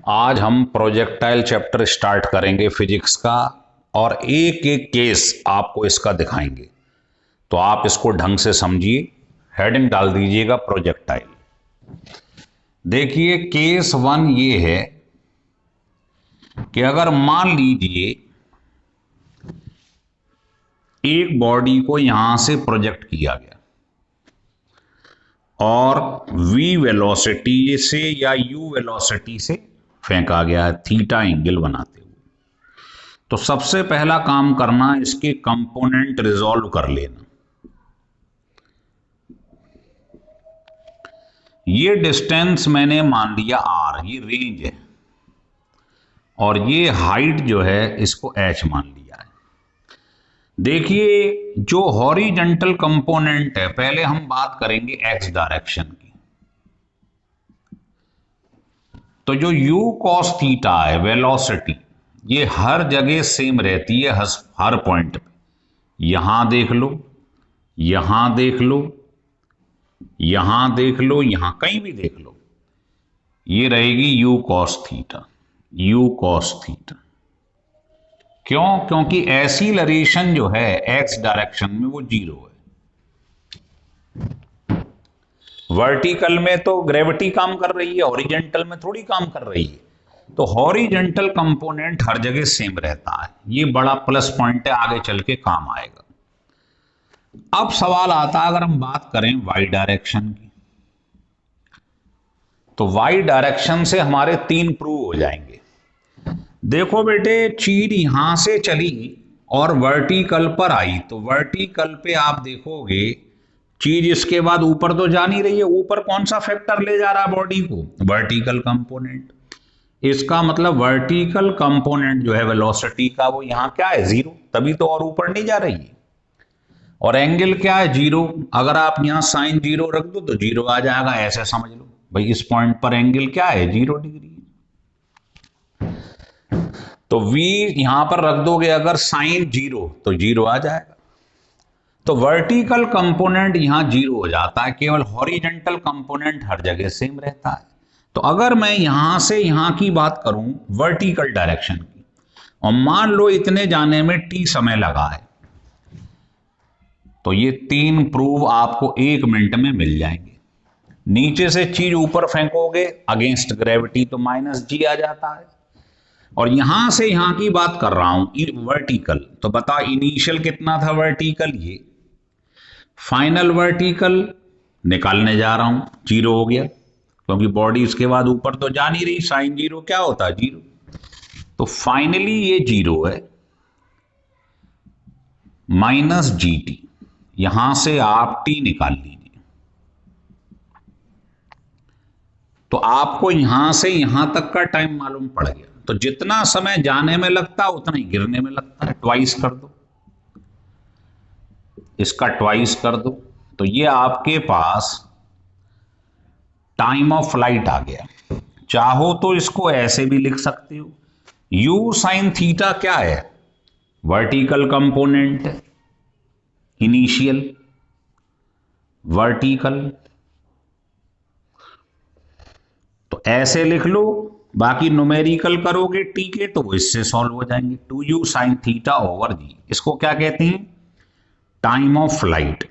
आज हम projectile chapter start करेंगे फिजिक्स का और एक एक केस आपको इसका दिखाएंगे, तो आप इसको ढंग से समझिए। हेडिंग डाल दीजिएगा प्रोजेक्टाइल। देखिए केस 1 ये है कि अगर मान लीजिए एक बॉडी को यहां से प्रोजेक्ट किया गया और v वेलोसिटी से या u वेलोसिटी से फेंका गया है थीटा एंगल बनाते हुए, तो सबसे पहला काम करना इसके कंपोनेंट रिजॉल्व कर लेना। ये डिस्टेंस मैंने मान लिया r, ये रेंज है, और ये हाइट जो है इसको h मान लिया है। देखिए जो हॉरिजॉन्टल कंपोनेंट है, पहले हम बात करेंगे x डायरेक्शन की, तो जो u cos थीटा है वेलोसिटी, ये हर जगह सेम रहती है, हर पॉइंट पे। यहां देख लो, यहां देख लो, यहां देख लो, यहां कहीं भी देख लो, ये रहेगी u cos theta, u cos theta. क्यों? क्योंकि एक्सीलरेशन जो है x डायरेक्शन में वो जीरो है। वर्टिकल में तो ग्रेविटी काम कर रही है, हॉरिजॉन्टल में थोड़ी काम कर रही है, तो हॉरिजॉन्टल कंपोनेंट हर जगह सेम रहता है। ये बड़ा प्लस पॉइंट है, आगे चल के काम आएगा। अब सवाल आता है, अगर हम बात करें y डायरेक्शन की, तो y डायरेक्शन से हमारे 3 प्रूव हो जाएंगे। देखो बेटे, चीज यहां से चली और वर्टिकल पर आई, तो वर्टिकल पे आप देखोगे चीज इसके बाद ऊपर तो जा नहीं रही है। ऊपर कौन सा फैक्टर ले जा रहा है बॉडी को? Vertical component. इसका मतलब वर्टिकल कंपोनेंट जो है वेलोसिटी का, वो यहां क्या है? जीरो, तभी तो और ऊपर नहीं जा रही है। और एंगल क्या है? जीरो। अगर आप यहां साइन जीरो रख दो तो जीरो आ जाएगा, ऐसे समझ लो भाई इस पॉइंट पर एंगल क्या है? 0 डिग्री। तो v यहां पर रख दोगे अगर साइन जीरो, तो जीरो आ जाएगा। तो वर्टिकल कंपोनेंट यहां जीरो हो जाता है, केवल हॉरिजॉन्टल कंपोनेंट हर जगह सेम रहता है। तो अगर मैं यहां से यहां की बात करूं वर्टिकल डायरेक्शन की, और मान लो इतने जाने में t समय लगा है, तो ये 3 प्रूव आपको 1 मिनट में मिल जाएंगे। नीचे से चीज ऊपर फेंकोगे अगेंस्ट ग्रेविटी, तो -g आ जाता है। और यहां से यहां की बात कर रहा हूं वर्टिकल, तो बता इनिशियल कितना था वर्टिकल, ये फाइनल वर्टिकल निकालने जा रहा हूं, 0 हो गया, क्योंकि बॉडी इसके बाद ऊपर तो जा नहीं रही। साइन जीरो क्या होता है? 0। तो फाइनली ये 0 है, -gt। यहां से आप t निकाल लीजिए, तो आपको यहां से यहां तक का टाइम मालूम पड़ गया। तो जितना समय जाने में लगता है उतना ही गिरने में लगता है। ट्वाइस कर दो, इसका ट्वाइस कर दो, तो ये आपके पास टाइम ऑफ फ्लाइट आ गया। चाहो तो इसको ऐसे भी लिख सकते हो, u साइन थीटा क्या है? वर्टिकल कंपोनेंट, इनिशियल वर्टिकल, तो ऐसे लिख लो। बाकी न्यूमेरिकल करोगे टी के, तो वो इससे सॉल्व हो जाएंगे। 2u साइन थीटा ओवर जी, इसको क्या कहते हैं? Time of flight.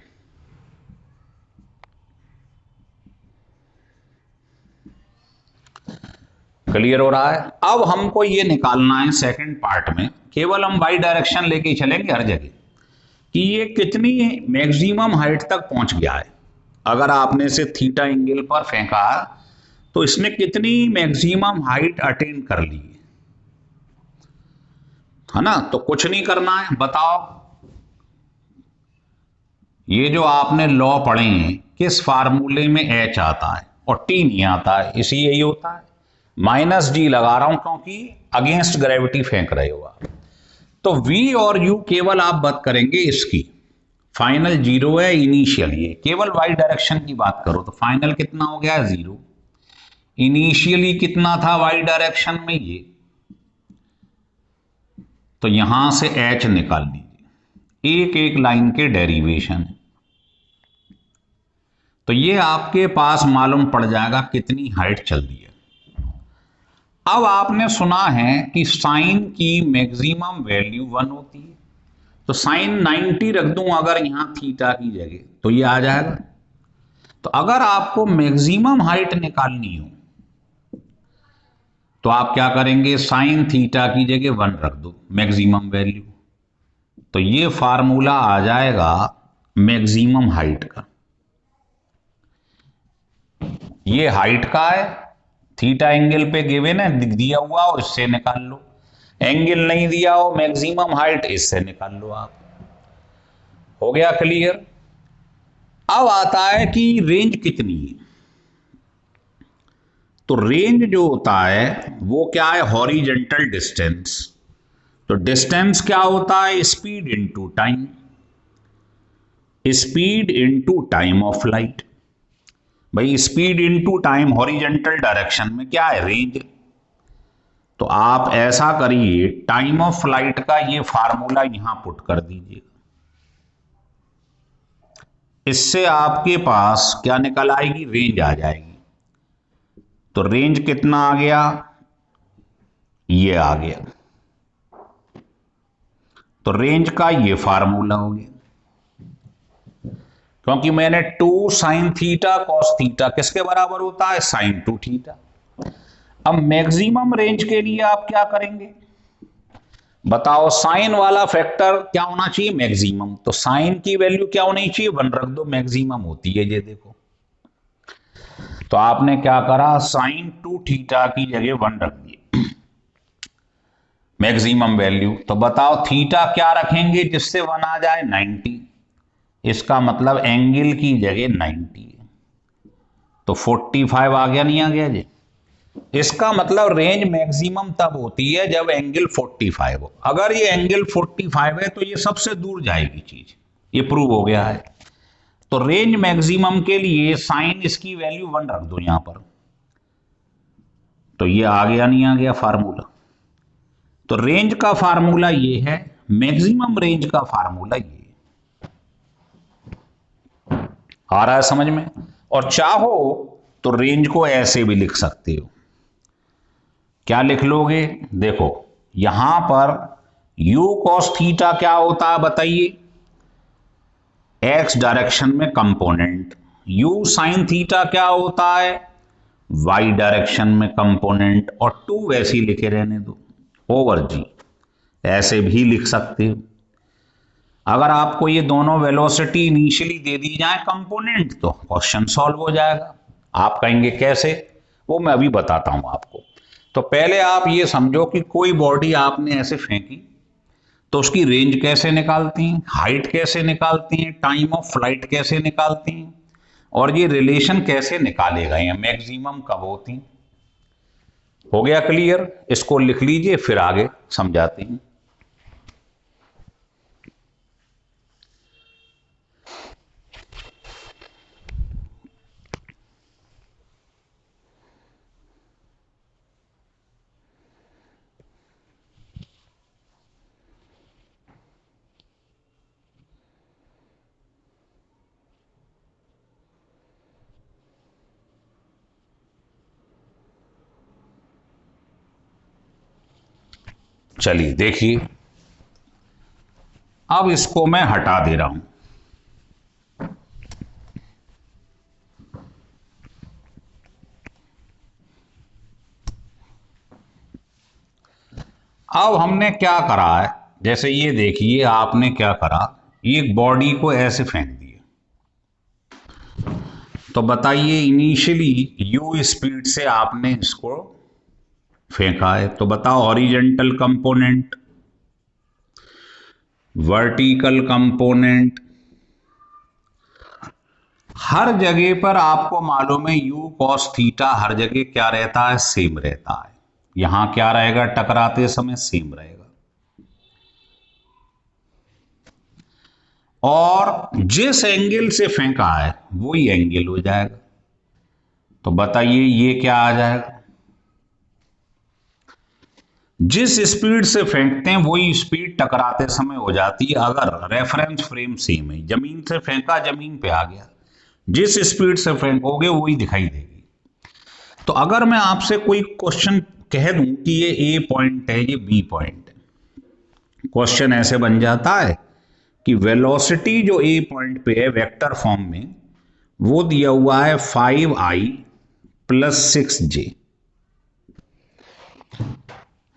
क्लियर हो रहा है? अब हमको ये निकालना है सेकंड पार्ट में, केवल हम y डायरेक्शन लेके ही चलेंगे हर जगह, कि ये कितनी मैक्सिमम हाइट तक पहुंच गया है। अगर आपने इसे थीटा एंगल पर फेंका तो इसने कितनी मैक्सिमम हाइट अटेन कर ली है ना? तो कुछ नहीं करना है, बताओ। ये जो आपने लॉ पढ़े हैं, किस फार्मूले में h आता है और t नहीं आता है? इसी यही होता है। -g लगा रहा हूं क्योंकि अगेंस्ट ग्रेविटी फेंक रहे हो आप। तो v और u केवल आप बात करेंगे इसकी, फाइनल 0 है, इनिशियल ये केवल y डायरेक्शन की बात करो, तो फाइनल कितना हो गया? 0। इनिशियली कितना था y डायरेक्शन में? ये, तो यहां से h निकाल लीजिए, एक एक लाइन के डेरिवेशन। तो ये आपके पास मालूम पड़ जाएगा कितनी हाइट चल रही है। अब आपने सुना है कि साइन की मैक्सिमम वैल्यू 1 होती है, तो साइन 90 रख दूं अगर यहां थीटा की जगह तो ये आ जाएगा। तो अगर आपको मैक्सिमम हाइट निकालनी हो तो आप क्या करेंगे, साइन थीटा की जगह 1 रख दो मैक्सिमम वैल्यू, तो ये फार्मूला आ जाएगा मैक्सिमम हाइट का। ये हाइट का है, थीटा एंगल पे गिवन है, दिया हुआ हो इससे निकाल लो, एंगल नहीं दिया हो मैक्सिमम हाइट इससे निकाल लो आप। हो गया क्लियर। अब आता है कि रेंज कितनी है। तो रेंज जो होता है वो क्या है, हॉरिजेंटल डिस्टेंस। तो डिस्टेंस क्या होता है, speed into time, speed into time of light. भाई speed into time horizontal direction में क्या है, रेंज। तो आप ऐसा करिए, टाइम ऑफ फ्लाइट का ये फार्मूला यहां पुट कर दीजिए, इससे आपके पास क्या निकल आएगी, रेंज आ जाएगी। तो रेंज कितना आ गया, ये आ गया। तो रेंज का ये फार्मूला हो गया, क्योंकि मैंने 2 साइन थीटा कॉस थीटा किसके बराबर होता है, साइन 2 थीटा। अब मैक्सिमम रेंज के लिए आप क्या करेंगे बताओ, साइन वाला फैक्टर क्या होना चाहिए, मैक्सिमम। तो साइन की वैल्यू क्या होनी चाहिए, 1 रख दो, मैक्सिमम होती है ये देखो। तो आपने क्या करा, साइन 2 थीटा की जगह 1 रख दिए मैक्सिमम वैल्यू। तो बताओ थीटा क्या रखेंगे जिससे 1 आ जाए, 90। इसका मतलब एंगल की जगह 90 है, तो 45 आ गया, नहीं आ गया जी। इसका मतलब रेंज मैक्सिमम तब होती है जब एंगल 45 हो। अगर ये एंगल 45 है तो ये सबसे दूर जाएगी चीज, ये प्रूव हो गया है। तो रेंज मैक्सिमम के लिए साइन इसकी वैल्यू 1 रख दो यहां पर, तो ये आ गया, नहीं आ गया फार्मूला। तो रेंज का फार्मूला ये है, मैक्सिमम रेंज का फार्मूला ये आ रहा है समझ में। और चाहो तो रेंज को ऐसे भी लिख सकते हो, क्या लिख लोगे, देखो यहां पर u cos थीटा क्या होता है बताइए, x डायरेक्शन में कंपोनेंट। u sin थीटा क्या होता है, y डायरेक्शन में कंपोनेंट। और 2 वैसे ही लिखे रहने दो, ओवर g ऐसे भी लिख सकते हो। अगर आपको ये दोनों वेलोसिटी इनिशियली दे दी जाए कंपोनेंट तो क्वेश्चन सॉल्व हो जाएगा। आप कहेंगे कैसे, वो मैं अभी बताता हूं आपको। तो पहले आप ये समझो कि कोई बॉडी आपने ऐसे फेंकी तो उसकी रेंज कैसे निकालती हैं, हाइट कैसे निकालती हैं, टाइम ऑफ फ्लाइट कैसे निकालती हैं, और ये रिलेशन कैसे निकाले गए हैं, मैक्सिमम कब होती हैं। हो गया क्लियर, इसको लिख लीजिए फिर आगे समझाते हैं। चलिए देखिए, अब इसको मैं हटा दे रहा हूं। अब हमने क्या करा है, जैसे ये देखिए आपने क्या करा, ये एक बॉडी को ऐसे फेंक दिया। तो बताइए इनिशियली u स्पीड से आपने इसको फेंका है, तो बताओ हॉरिजेंटल कंपोनेंट, वर्टिकल कंपोनेंट, हर जगह पर आपको मालूम है u cos थीटा हर जगह क्या रहता है, सेम रहता है। यहां क्या रहेगा, टकराते समय सेम रहेगा। और जिस एंगल से फेंका है वही एंगल हो जाएगा। तो बताइए ये क्या आ जाएगा, जिस स्पीड से फेंकते हैं वही स्पीड टकराते समय हो जाती है, अगर रेफरेंस फ्रेम सेम है। जमीन से फेंका, जमीन पे आ गया, जिस स्पीड से फेंकोगे वही दिखाई देगी। तो अगर मैं आपसे कोई क्वेश्चन कह दूं कि ये ए पॉइंट है, ये बी पॉइंट है, क्वेश्चन ऐसे बन जाता है कि वेलोसिटी जो ए पॉइंट पे है वेक्टर फॉर्म में, वो दिया हुआ है 5i + 6j।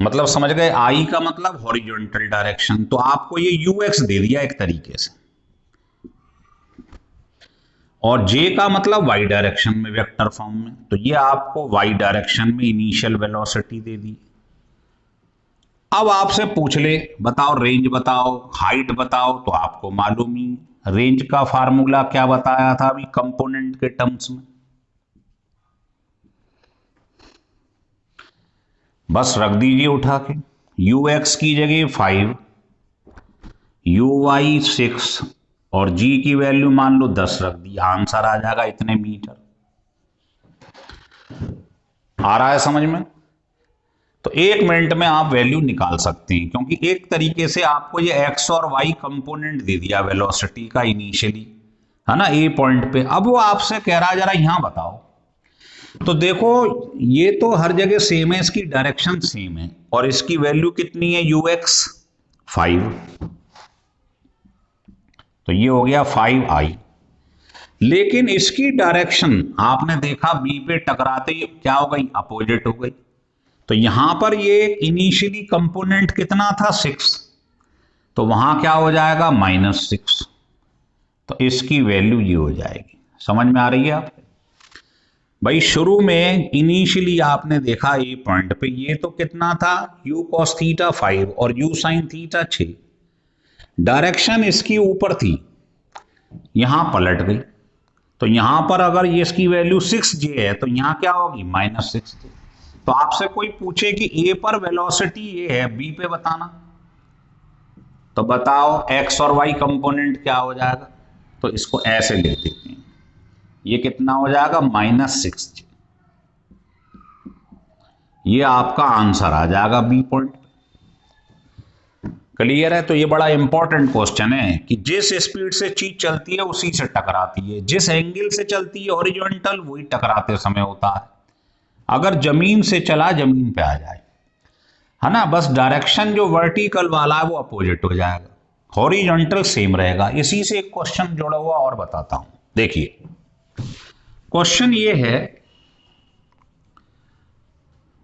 मतलब समझ गए, आई का मतलब हॉरिजॉन्टल डायरेक्शन, तो आपको ये यूएक्स दे दिया एक तरीके से, और जे का मतलब वाई डायरेक्शन में वेक्टर फॉर्म में, तो ये आपको वाई डायरेक्शन में इनिशियल वेलोसिटी दे दी। अब आपसे पूछ ले बताओ रेंज बताओ, हाइट बताओ, तो आपको मालूम ही रेंज का फार्मूला क्या बताया था अभी कंपोनेंट के टर्म्स में, बस रख दीजिए उठा के, यू एक्स की जगह 5, यू वाई 6 और जी की वैल्यू मान लो 10 रख दी, आंसर आ जाएगा इतने मीटर। आ रहा है समझ में? तो 1 मिनट में आप वैल्यू निकाल सकते हैं, क्योंकि एक तरीके से आपको ये एक्स और वाई कंपोनेंट दे दिया वेलोसिटी का इनिशियली, है ना, ए पॉइंट पे। अब वो आपसे कह रहा है जरा यहां बताओ, तो देखो ये तो हर जगह सेम है, इसकी डायरेक्शन सेम है, और इसकी वैल्यू कितनी है यू एक्स 5, तो ये हो गया 5i। लेकिन इसकी डायरेक्शन आपने देखा बी पे टकराते ही क्या हो गई, अपोजिट हो गई, तो यहां पर ये इनिशियली कंपोनेंट कितना था 6, तो वहां क्या हो जाएगा -6, तो इसकी वैल्यू ये हो जाएगी। समझ में आ रही है आप भाई? शुरू में इनिशियली आपने देखा ए पॉइंट पे ये तो कितना था u cos थीटा 5 और u sin थीटा 6, डायरेक्शन इसकी ऊपर थी, यहां पलट गई, तो यहां पर अगर ये इसकी वैल्यू 6j है तो यहां क्या होगी -6j। तो आपसे कोई पूछे कि ए पर वेलोसिटी ये है, बी पे बताना, तो बताओ एक्स और वाई कंपोनेंट क्या हो जाएगा, तो इसको ऐसे ले देते हैं, ये कितना हो जाएगा -6j, ये आपका आंसर आ जाएगा बी पॉइंट। क्लियर है? तो ये बड़ा इंपॉर्टेंट क्वेश्चन है कि जिस स्पीड से चीज चलती है उसी से टकराती है, जिस एंगल से चलती है हॉरिजॉन्टल, वही टकराते समय होता है। अगर जमीन से चला जमीन पे आ जाए, है ना, बस डायरेक्शन जो वर्टिकल वाला है वो अपोजिट हो जाएगा, हॉरिजॉन्टल सेम रहेगा। इसी से एक क्वेश्चन जुड़ा हुआ और बताता हूं, देखिए क्वेश्चन ये है,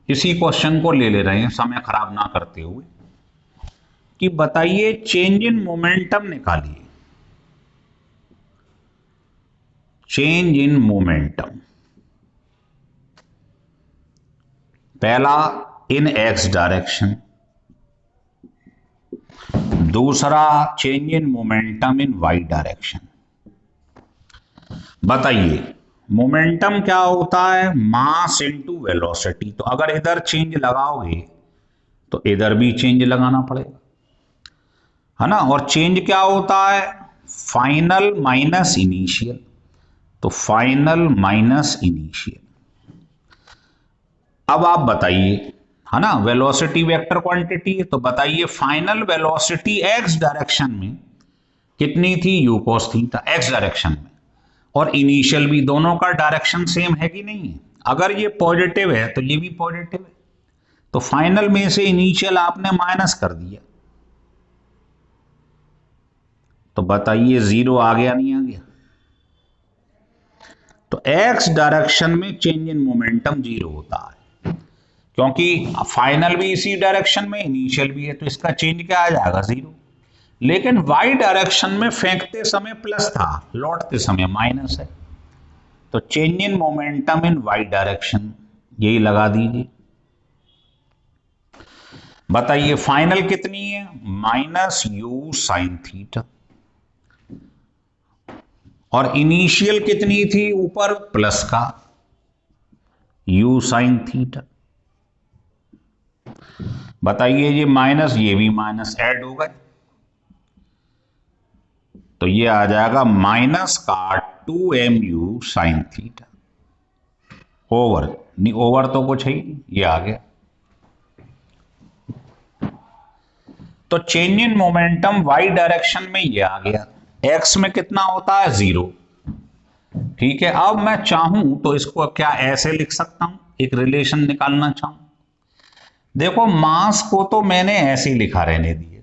इसी क्वेश्चन को ले रहे हैं समय खराब ना करते हुए, कि बताइए चेंज इन मोमेंटम निकालिए, चेंज इन मोमेंटम, पहला इन एक्स डायरेक्शन, दूसरा change in momentum in y direction. बताइए मोमेंटम क्या होता है, मास इनटू वेलोसिटी, तो अगर इधर चेंज लगाओगे तो इधर भी चेंज लगाना पड़ेगा, है ना, और चेंज क्या होता है, फाइनल माइनस इनिशियल, तो फाइनल माइनस इनिशियल। अब आप बताइए, है ना, वेलोसिटी वेक्टर क्वांटिटी है, तो बताइए फाइनल वेलोसिटी एक्स डायरेक्शन में कितनी थी, you cos theta x direction में, और इनिशियल भी, दोनों का डायरेक्शन सेम है कि नहीं है? अगर ये पॉजिटिव है तो ये भी पॉजिटिव है, तो फाइनल में से इनिशियल आपने माइनस कर दिया, तो बताइए 0 आ गया नहीं आ गया? तो एक्स डायरेक्शन में चेंज इन मोमेंटम 0 होता है, क्योंकि फाइनल भी इसी डायरेक्शन में, इनिशियल भी है, तो इसका चेंज क्या आ जाएगा 0। लेकिन वाई डायरेक्शन में फेंकते समय प्लस था, लौटते समय माइनस है, तो change in momentum in y direction यही लगा दीजिए। बताइए फाइनल कितनी है, -u sin थीटा, और इनिशियल कितनी थी ऊपर प्लस का, u sin थीटा। बताइए ये माइनस ये भी माइनस ऐड हो गए, तो ये आ जाएगा माइनस का 2mu sin थीटा, ओवर नहीं, ओवर तो कुछ है ही, ये आ गया। तो change in momentum y direction में ये आ गया, एक्स में कितना होता है 0, ठीक है। अब मैं चाहूं तो इसको क्या ऐसे लिख सकता हूं, एक रिलेशन निकालना चाहूं, देखो मास को तो मैंने ऐसे ही लिखा रहने दिए,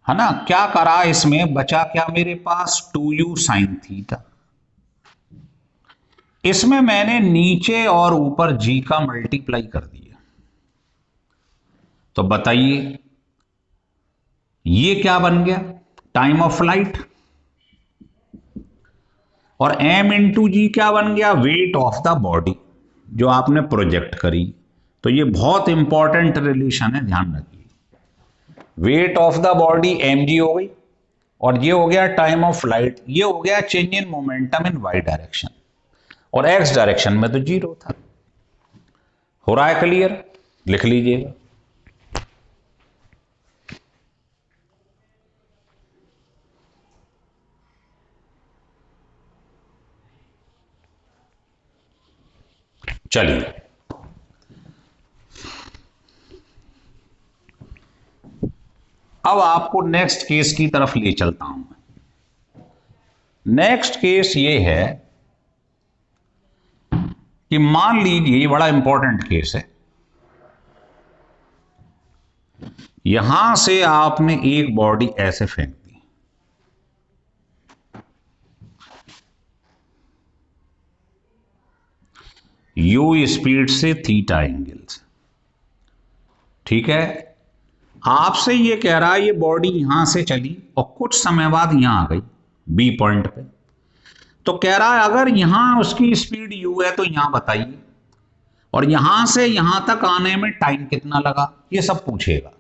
है ना। क्या करा इसमें, बचा क्या मेरे पास 2u साइन थीटा। इसमें मैंने नीचे और ऊपर g का मल्टीप्लाई कर दिया। तो बताइए ये क्या बन गया, टाइम ऑफ फ्लाइट। और m इंटू जी क्या बन गया, वेट ऑफ द बॉडी जो आपने प्रोजेक्ट करी। तो ये बहुत इंपॉर्टेंट रिलेशन है, ध्यान रखिए। Weight of the body mg हो गई, और ये हो गया टाइम ऑफ फ्लाइट, ये हो गया change in momentum in y direction, और x डायरेक्शन में तो 0 था। हो रहा है क्लियर, लिख लीजिएगा। चलिए अब आपको नेक्स्ट केस की तरफ ले चलता हूं। नेक्स्ट केस ये है कि मान लीजिए, ये बड़ा इंपॉर्टेंट केस है, यहां से आपने एक बॉडी ऐसे फेंक दी, u स्पीड से थीटा एंगल से, ठीक है। आपसे ये कह रहा है ये बॉडी यहां से चली और कुछ समय बाद यहां आ गई बी पॉइंट पे। तो कह रहा है अगर यहां उसकी स्पीड u है तो यहां बताइए, और यहां से यहां तक आने में टाइम कितना लगा, ये सब पूछेगा।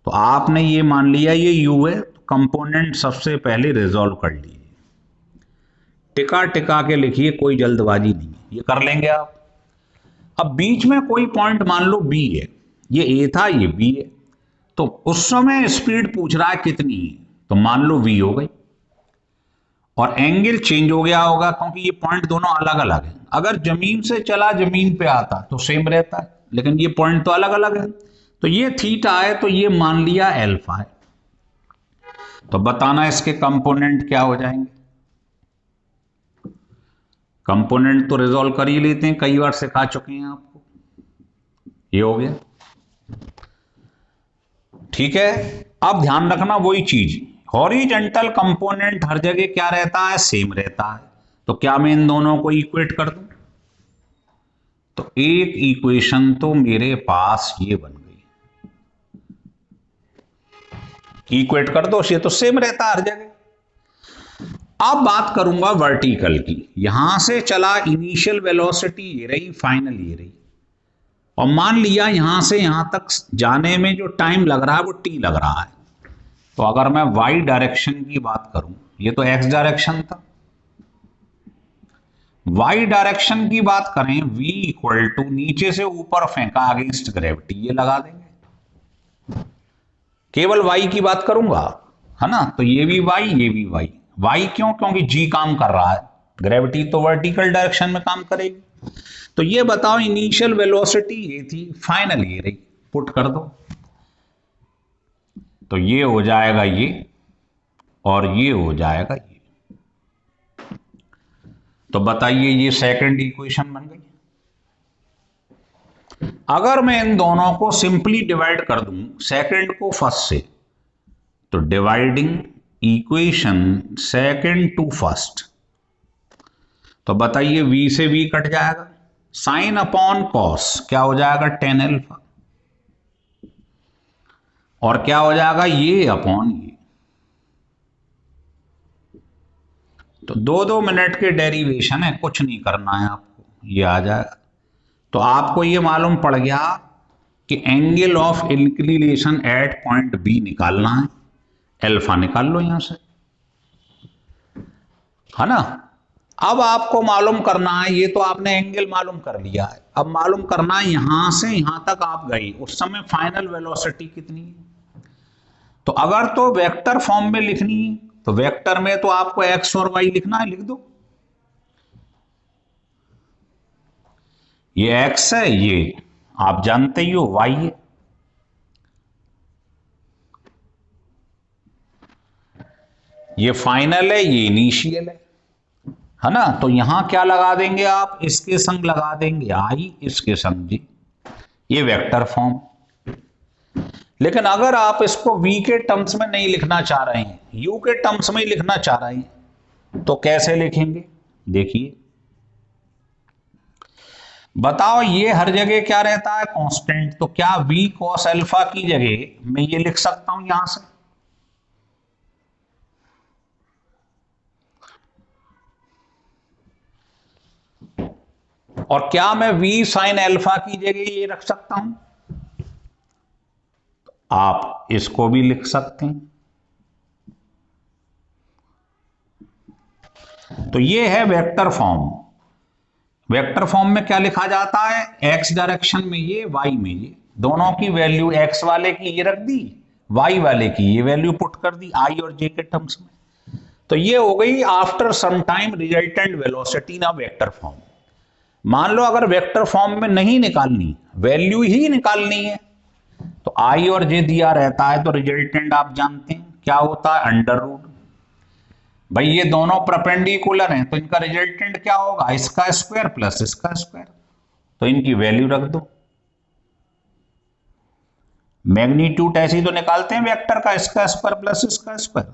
तो आपने ये मान लिया ये u है, तो कंपोनेंट सबसे पहले रिजॉल्व कर लीजिए, टिका टिका के लिखिए, कोई जल्दबाजी नहीं है, ये कर लेंगे आप। अब बीच में कोई पॉइंट मान लो b है, ये a था ये b है, तो उस समय स्पीड पूछ रहा है कितनी है, तो मान लो v हो गई, और एंगल चेंज हो गया होगा क्योंकि ये पॉइंट दोनों अलग अलग हैं। अगर जमीन से चला जमीन पे आता तो सेम रहता है, लेकिन ये पॉइंट तो अलग अलग है। तो ये थीटा है, तो ये मान लिया अल्फा है। तो बताना इसके कंपोनेंट क्या हो जाएंगे। कंपोनेंट तो रिजॉल्व कर ही लेते हैं, कई बार सिखा चुके हैं आपको। ये हो गया, ठीक है। अब ध्यान रखना वही चीज, हॉरिजॉन्टल कंपोनेंट हर जगह क्या रहता है, सेम रहता है। तो क्या मैं इन दोनों को इक्वेट कर दूं, तो एक इक्वेशन तो मेरे पास ये बन गई, इक्वेट कर दो, ये तो सेम रहता है हर जगह। अब बात करूंगा वर्टिकल की, यहां से चला इनिशियल वेलोसिटी ये रही, फाइनल ये रही, और मान लिया यहां से यहां तक जाने में जो टाइम लग रहा है वो t लग रहा है। तो अगर मैं y डायरेक्शन की बात करूं, ये तो x डायरेक्शन था, y डायरेक्शन की बात करें, v इक्वल टू नीचे से ऊपर फेंका अगेंस्ट ग्रेविटी, ये लगा देंगे। केवल y की बात करूंगा, है ना, तो ये भी y ये भी y। y क्यों, क्योंकि g काम कर रहा है, ग्रेविटी तो वर्टिकल डायरेक्शन में काम करेगी। तो ये बताओ इनिशियल वेलोसिटी ये थी, फाइनल ये रही, पुट कर दो, तो ये हो जाएगा ये, और ये हो जाएगा ये। तो बताइए ये सेकंड इक्वेशन बन गई। अगर मैं इन दोनों को सिंपली डिवाइड कर दूं, सेकंड को फर्स्ट से, तो dividing equation second to first, तो बताइए v से v कट जाएगा, साइन अपॉन कॉस क्या हो जाएगा, टेन अल्फा, और क्या हो जाएगा ये अपॉन ये। तो 2-2 मिनट के डेरिवेशन है, कुछ नहीं करना है आपको, ये आ जाएगा। तो आपको ये मालूम पड़ गया कि angle of inclination at point b निकालना है, अल्फा निकाल लो यहां से, है ना। अब आपको मालूम करना है, ये तो आपने एंगल मालूम कर लिया है, अब मालूम करना है यहां से यहां तक आप गई, उस समय फाइनल वेलोसिटी कितनी है। तो अगर तो वेक्टर फॉर्म में लिखनी है, तो वेक्टर में तो आपको x और y लिखना है, लिख दो। ये x है, ये आप जानते ही हो y है, ये फाइनल है, ये इनिशियल है ना। तो यहां क्या लगा देंगे आप, इसके संग लगा देंगे i, इसके संग जी, ये वेक्टर फॉर्म। लेकिन अगर आप इसको v के टर्म्स में नहीं लिखना चाह रहे हैं, u के टर्म्स में ही लिखना चाह रहे हैं, तो कैसे लिखेंगे? देखिए, बताओ, ये हर जगह क्या रहता है? कांस्टेंट। तो क्या v cos अल्फा की जगह मैं ये लिख सकता हूं यहां से? और क्या मैं v sin अल्फा की जगह ये रख सकता हूं? आप इसको भी लिख सकते हैं। तो ये है वेक्टर फॉर्म। वेक्टर फॉर्म में क्या लिखा जाता है? एक्स डायरेक्शन में ये, वाई में ये, दोनों की वैल्यू एक्स वाले की ये रख दी, वाई वाले की ये वैल्यू पुट कर दी आई और जे के टर्म्स में। तो ये हो गई after some time resultant velocity ना वेक्टर फॉर्म। मान लो अगर वेक्टर फॉर्म में नहीं निकालनी, वैल्यू ही निकालनी है, तो आई और जे दिया रहता है, तो रिजल्टेंट आप जानते हैं क्या होता है? Under root. भाई ये दोनों परपेंडिकुलर हैं, तो इनका रिजल्टेंट क्या होगा? इसका स्क्वायर प्लस इसका स्क्वायर। तो इनकी वैल्यू रख दो। मैग्नीट्यूड ऐसे ही तो निकालते हैं वेक्टर का, इसका स्क्वायर प्लस इसका स्क्वायर।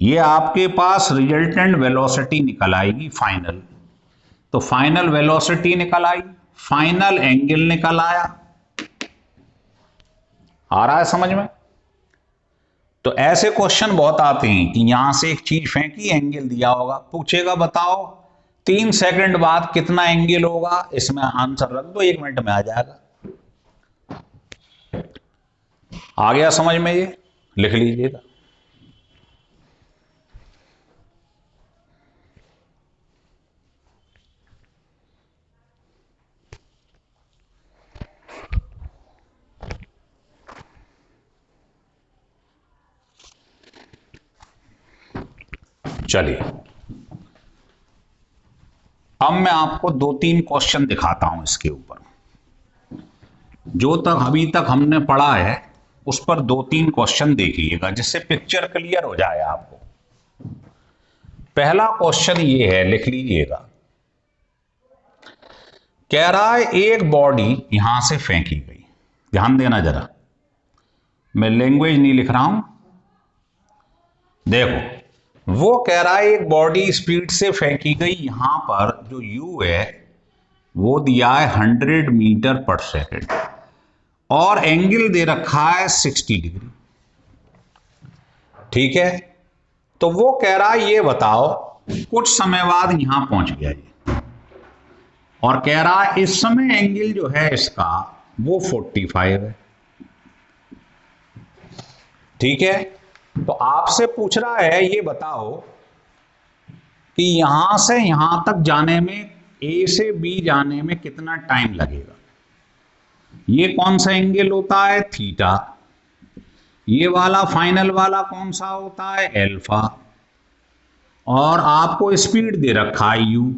ये आपके पास रिजल्टेंट वेलोसिटी निकल आएगी फाइनल। तो फाइनल वेलोसिटी निकल आई, फाइनल एंगल निकल आया। आ रहा है समझ में? तो ऐसे क्वेश्चन बहुत आते हैं कि यहां से एक चीज फेंकी, एंगल दिया होगा, पूछेगा बताओ 3 सेकंड बाद कितना एंगल होगा, इसमें आंसर रख दो, 1 मिनट में आ जाएगा। आ गया समझ में? ये लिख लीजिएगा। चलिए, अब मैं आपको 2-3 क्वेश्चन दिखाता हूं इसके ऊपर। जो तक अभी तक हमने पढ़ा है उस पर 2-3 क्वेश्चन देखिएगा, जिससे पिक्चर क्लियर हो जाए आपको। पहला क्वेश्चन ये है, लिख लीजिएगा। कह रहा है एक बॉडी यहां से फेंकी गई, ध्यान देना जरा, मैं लैंग्वेज नहीं लिख रहा हूं। देखो, वो कह रहा है एक बॉडी स्पीड से फेंकी गई, यहां पर जो u है वो दिया है 100 मीटर पर सेकेंड और एंगल दे रखा है 60 डिग्री। ठीक है, तो वो कह रहा है ये बताओ कुछ समय बाद यहां पहुंच गया ये, और कह रहा है इस समय एंगल जो है इसका वो 45 है। ठीक है, तो आपसे पूछ रहा है ये बताओ कि यहां से यहां तक जाने में, ए से बी जाने में कितना टाइम लगेगा। ये कौन सा एंगल होता है? थीटा। ये वाला फाइनल वाला कौन सा होता है? अल्फा। और आपको स्पीड दे रखा है u।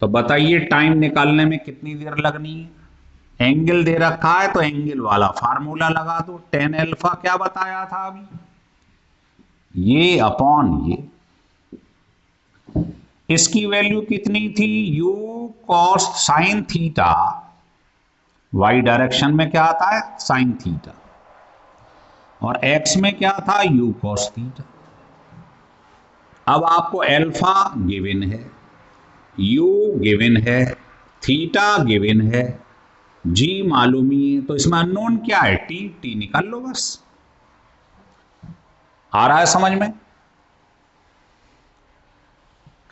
तो बताइए टाइम निकालने में कितनी देर लगनी है? एंगल दे रखा है तो एंगल वाला फार्मूला लगा दो, tan अल्फा क्या बताया था अभी? ये अपॉन ये। इसकी वैल्यू कितनी थी? u cos sine theta, y direction में क्या आता है? Sine theta. और x में क्या था? u cos theta. अब आपको अल्फा गिवन है, u गिवन है, थीटा गिवन है, g मालूम ही है, तो इसमें अननोन क्या है? t निकाल लो बस। आ रहा है समझ में?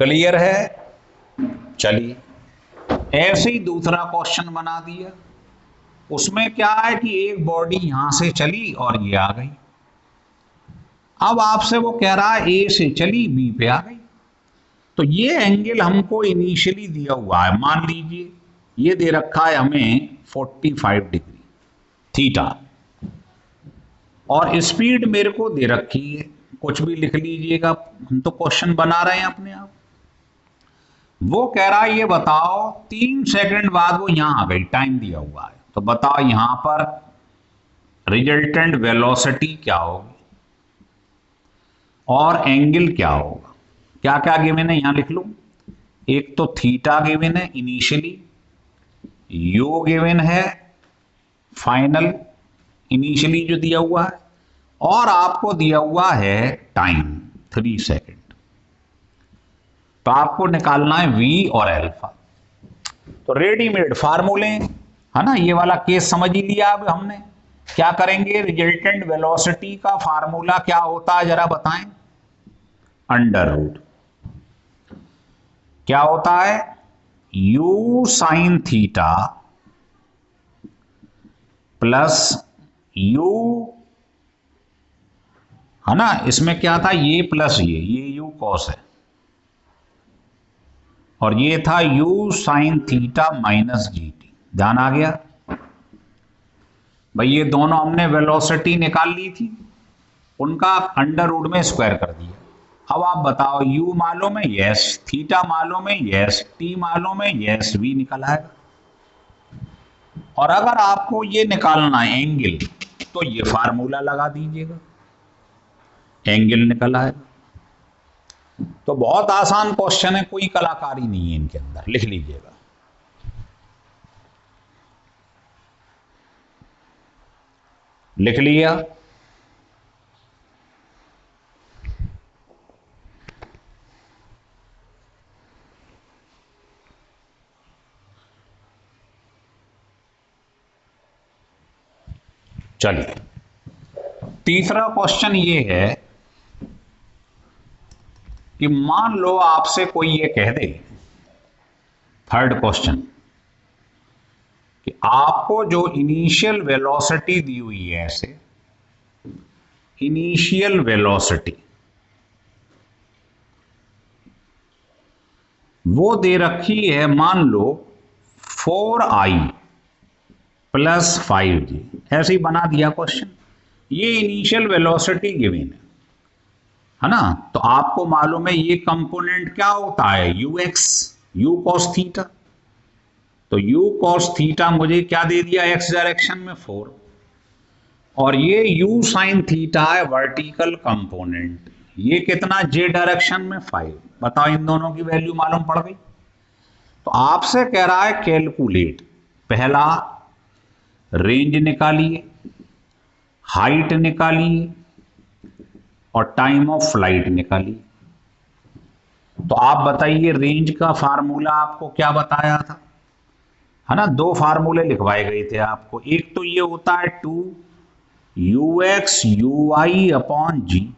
क्लियर है? चलिए, ऐसे ही दूसरा क्वेश्चन बना दिया। उसमें क्या है कि एक बॉडी यहां से चली और ये आ गई। अब आपसे वो कह रहा है ए से चली बी पे आ गई। तो ये एंगल हमको इनिशियली दिया हुआ है, मान लीजिए ये दे रखा है हमें 45 डिग्री थीटा, और स्पीड मेरे को दे रखी है, कुछ भी लिख लीजिएगा, हम तो क्वेश्चन बना रहे हैं अपने आप। वो कह रहा है ये बताओ 3 सेकंड बाद वो यहां आ गई, टाइम दिया हुआ है, तो बताओ यहां पर रिजल्टेंट वेलोसिटी क्या होगी। और एंगल क्या होगा, क्या क्या गिवन है यहां लिख लो। एक तो थीटा गिवन है इनिशियली, यू गिवन है फाइनल इनिशियली जो दिया हुआ है, और आपको दिया हुआ है टाइम 3 सेकंड। तो आपको निकालना है v और अल्फा। तो रेडीमेड फार्मूले है ना, ये वाला केस समझ ही लिया। अब हमने क्या करेंगे, रिजल्टेंट वेलोसिटी का फार्मूला क्या होता है जरा बताएं। अंडर रूट क्या होता है, u sine theta plus u, है ना, इसमें क्या था ये प्लस ये u कॉस है, और ये था u sine theta minus G T. ध्यान आ गया भाई, ये दोनों हमने वेलोसिटी निकाल ली थी, उनका अंडर रूट में स्क्वायर कर दिया। अब आप बताओ, u मालूम है यस, थीटा मालूम है यस, t मालूम है यस, v निकल आएगा। और अगर आपको ये निकालना है एंगल, तो ये फार्मूला लगा दीजिएगा, एंगल निकल आएगा। तो बहुत आसान क्वेश्चन है, कोई कलाकारी नहीं है इनके अंदर, लिख लीजिएगा। लिख लिया। चलिए तीसरा क्वेश्चन ये है कि मान लो आपसे कोई ये कह दे, थर्ड क्वेश्चन, कि आपको जो इनिशियल वेलोसिटी दी हुई है, ऐसे इनिशियल वेलोसिटी वो दे रखी है, मान लो 4i प्लस 5g, ऐसे ही बना दिया क्वेश्चन। ये इनिशियल वेलोसिटी गिवन है ना, तो आपको मालूम है ये कंपोनेंट क्या होता है, ux, u cos थीटा। तो u cos थीटा मुझे क्या दे दिया, x डायरेक्शन में 4, और ये u साइन थीटा है वर्टिकल कंपोनेंट, ये कितना j डायरेक्शन में 5। बताओ इन दोनों की वैल्यू मालूम पड़ गई। तो आपसे कह रहा है कैलकुलेट, पहला रेंज निकालिए, हाइट निकालिए, और टाइम ऑफ फ्लाइट निकालिए। तो आप बताइए, रेंज का फार्मूला आपको क्या बताया था, है ना, दो फार्मूले लिखवाए गए थे आपको। एक तो ये होता है 2ux ui अपॉन जी।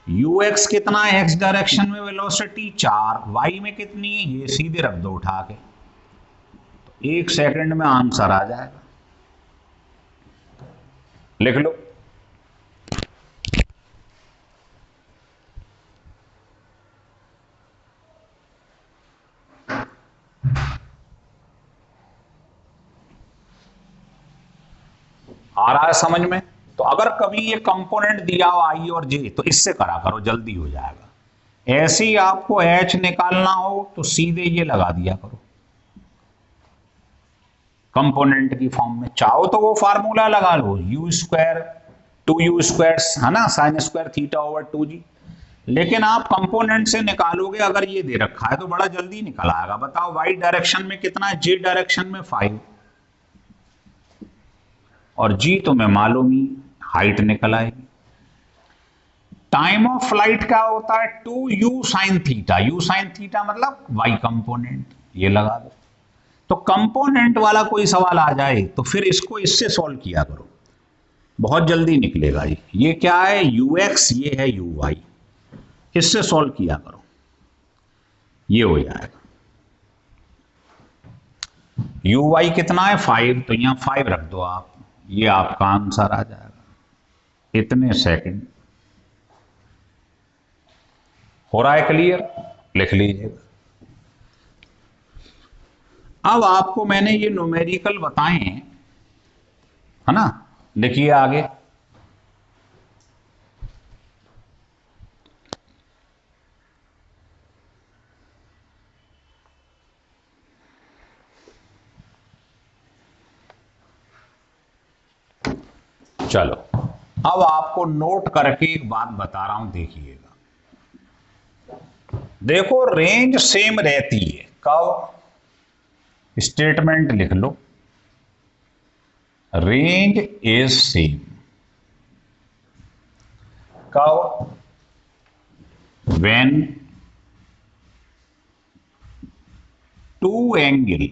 ux कितना है x डायरेक्शन में वेलोसिटी 4, y में कितनी है, ये सीधे रख दो उठा के, तो 1 सेकंड में आंसर आ जाएगा। लिख लो। आ रहा है समझ में। तो अगर कभी ये कंपोनेंट दिया हो आई और जे, तो इससे करा करो, जल्दी हो जाएगा। ऐसे ही आपको एच निकालना हो तो सीधे ये लगा दिया करो कंपोनेंट की फॉर्म में। चाहो तो वो फार्मूला लगा लो, यू स्क्वायर 2u स्क्वायर, है ना, sine square theta over 2g। लेकिन आप कंपोनेंट से निकालोगे, अगर ये दे रखा है तो बड़ा जल्दी निकल आएगा। बताओ y डायरेक्शन में कितना है, j डायरेक्शन में 5, और g तो मैं मालूम ही, हाइट निकल आएगी। टाइम ऑफ फ्लाइट क्या होता है, 2u sine theta, u sine theta मतलब y कंपोनेंट, ये लगा दो। तो कंपोनेंट वाला कोई सवाल आ जाए तो फिर इसको इससे सॉल्व किया करो, बहुत जल्दी निकलेगा। ये क्या है, ux, ये है uy, इससे सॉल्व किया करो, ये हो जाएगा। uy कितना है 5, तो यहां 5 रख दो आप, ये आपका आंसर आ जाएगा। इतने सेकंड। हो रहा है क्लियर, लिख लीजिएगा। अब आपको मैंने ये न्यूमेरिकल बताए हैं, है ना, लिखिए आगे। चलो अब आपको नोट करके एक बात बता रहा हूं, देखिएगा। देखो रेंज सेम रहती है कब, स्टेटमेंट लिख लो, रेंज इज सेम कब, when two angle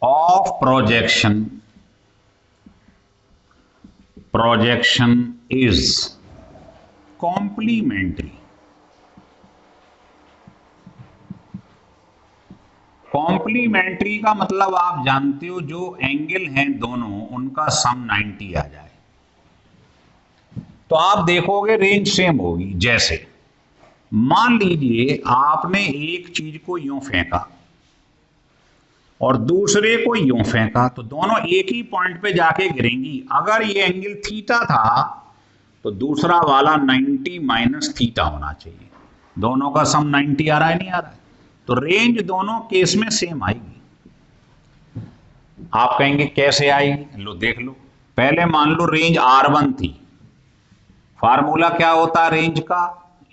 of projection is complementary। Complementary का मतलब आप जानते हो, जो एंगल हैं दोनों उनका सम 90 आ जाए तो आप देखोगे रेंज सेम होगी। जैसे मान लीजिए आपने एक चीज को यूं फेंका और दूसरे को यूं फेंका, तो दोनों एक ही पॉइंट पे जाके गिरेंगी। अगर ये एंगल थीटा था तो दूसरा वाला 90 माइनस थीटा होना चाहिए। दोनों का सम 90 आ रहा है, नहीं आ रहा है? तो रेंज दोनों केस में सेम आएगी। आप कहेंगे कैसे आएगी? लो देख लो। पहले मान लो रेंज R1 थी, फार्मूला क्या होता है रेंज का,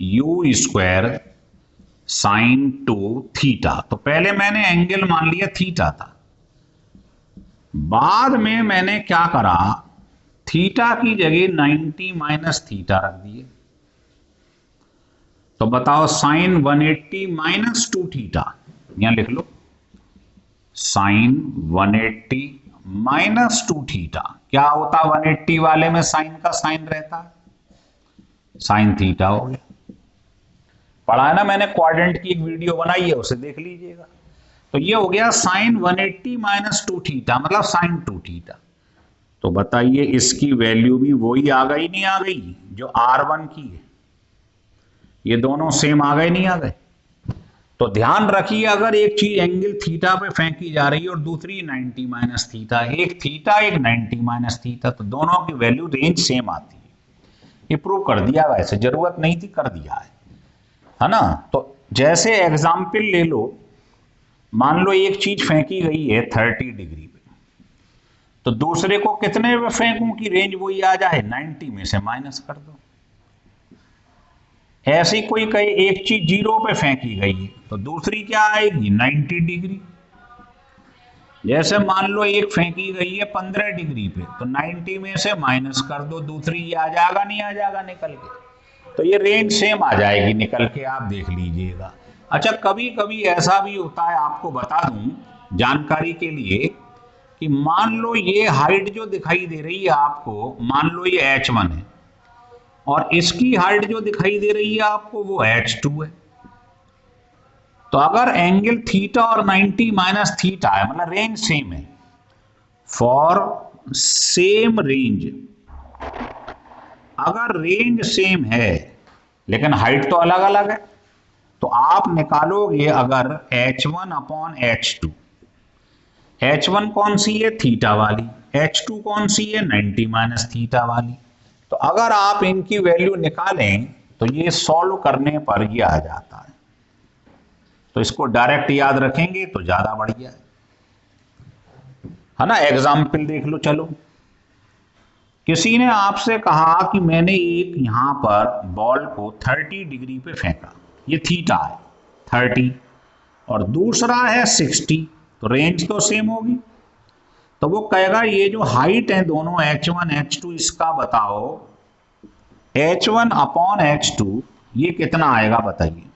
यू स्क्वायर साइन 2 थीटा। तो पहले मैंने एंगल मान लिया थीटा था, बाद में मैंने क्या करा, थीटा की जगह 90 माइनस थीटा रख दिए। तो बताओ साइन 180 माइनस 2 थीटा, यहां लिख लो साइन 180 माइनस 2 थीटा। क्या होता 180 वाले में साइन का साइन रहता, साइन थीटा हो गया। पढ़ा है ना मैंने, क्वाड्रेंट की एक वीडियो बनाई है, उसे देख लीजिएगा। तो ये हो गया साइन 180 माइनस 2 थीटा, मतलब साइन 2 थीटा। तो बताइए इसकी वैल्यू भी वही आ गई, नहीं आ गई जो R1 की है? ये दोनों सेम आ गए, नहीं आ गए? तो ध्यान रखिए, अगर एक चीज एंगल थीटा पे फेंकी जा रही है और दूसरी 90 माइनस थीटा, एक थीटा एक 90 माइनस थीटा, तो दोनों की वैल्यू रेंज सेम आती है। ये प्रूव कर दिया, वैसे जरूरत नहीं थी, कर दिया है ना। तो जैसे एग्जाम्पल ले लो, मान लो एक चीज फेंकी गई है 30 डिग्री पे, तो दूसरे को कितने पे फेंकूं कि रेंज वही आ जाए, 90 में से माइनस कर दो। ऐसी कोई कहे एक चीज 0 पे फेंकी गई है तो दूसरी क्या आएगी, 90 डिग्री। जैसे मान लो एक फेंकी गई है 15 डिग्री पे, तो 90 में से माइनस कर दो, दूसरी ये आ जाएगा, नहीं आ जाएगा निकल के? तो ये रेंज सेम आ जाएगी निकल के, आप देख लीजिएगा। अच्छा कभी कभी ऐसा भी होता है, आपको बता दूं जानकारी के लिए, कि मान लो ये हाइट जो दिखाई दे रही है आपको, मान लो ये H1 है और इसकी हाइट जो दिखाई दे रही है आपको वो H2 है। तो अगर एंगल थीटा और 90 माइनस थीटा है, मतलब रेंज सेम है, फॉर सेम रेंज, अगर रेंज सेम है लेकिन हाइट तो अलग अलग है, तो आप निकालोगे अगर H1 अपॉन H2, H1 कौन सी है, थीटा वाली, H2 कौन सी है, 90 माइनस थीटा वाली। तो अगर आप इनकी वैल्यू निकालें तो ये सॉल्व करने पर ये आ जाता है। तो इसको डायरेक्ट याद रखेंगे तो ज्यादा बढ़िया है ना। एग्जाम्पल देख लो। चलो, किसी ने आपसे कहा कि मैंने एक यहां पर बॉल को 30 डिग्री पे फेंका, ये थीटा है 30 और दूसरा है 60, तो रेंज तो सेम होगी। तो वो कहेगा ये जो हाइट है दोनों H1 H2, इसका बताओ H1 अपॉन H2 ये कितना आएगा बताइए।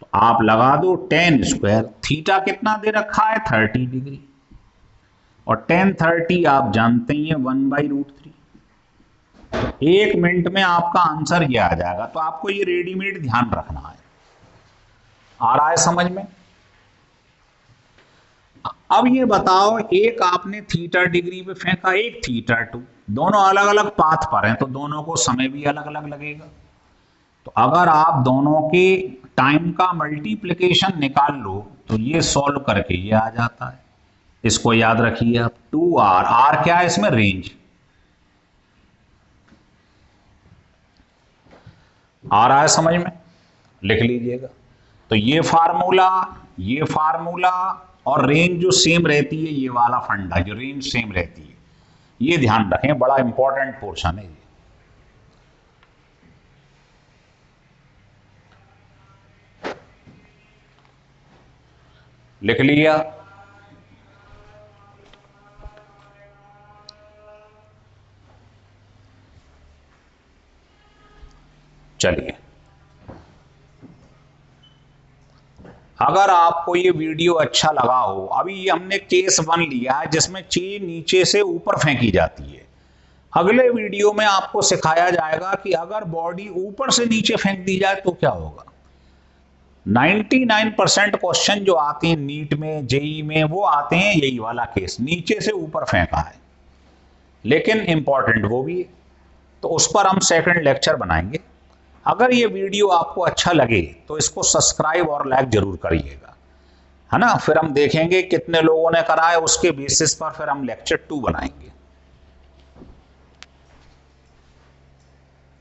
तो आप लगा दो tan स्क्वायर, थीटा कितना दे रखा है 30 डिग्री और tan 30 आप जानते ही हैं 1/√3। एक मिनट में आपका आंसर ये आ जाएगा। तो आपको ये रेडीमेड ध्यान रखना है। आ रहा है समझ में? अब ये बताओ, एक आपने थीटा डिग्री पे फेंका, एक थीटा 2, दोनों अलग अलग पाथ पर हैं तो दोनों को समय भी अलग अलग लगेगा। तो अगर आप दोनों के टाइम का मल्टीप्लिकेशन निकाल लो तो ये सॉल्व करके ये आ जाता है। इसको याद रखिए आप, 2r, r क्या है इसमें, रेंज। आ रहा है समझ में? लिख लीजिएगा। तो ये फार्मूला और रेंज जो सेम रहती है, ये वाला फंडा जो रेंज सेम रहती है, ये ध्यान रखें, बड़ा इंपॉर्टेंट पोर्शन है ये। लिख लिया? चलिए, अगर आपको ये वीडियो अच्छा लगा हो, अभी ये हमने केस 1 लिया है जिसमें चेन नीचे से ऊपर फेंकी जाती है। अगले वीडियो में आपको सिखाया जाएगा कि अगर बॉडी ऊपर से नीचे फेंक दी जाए तो क्या होगा। 99% क्वेश्चन जो आते हैं नीट में, जेई में, वो आते हैं यही वाला केस, नीचे से ऊपर फेंका है, लेकिन इंपॉर्टेंट वो भी है, तो उस पर हम सेकंड लेक्चर बनाएंगे। अगर ये वीडियो आपको अच्छा लगे तो इसको सब्सक्राइब और लाइक जरूर करिएगा, है ना। फिर हम देखेंगे कितने लोगों ने करा है, उसके बेसिस पर फिर हम लेक्चर 2 बनाएंगे।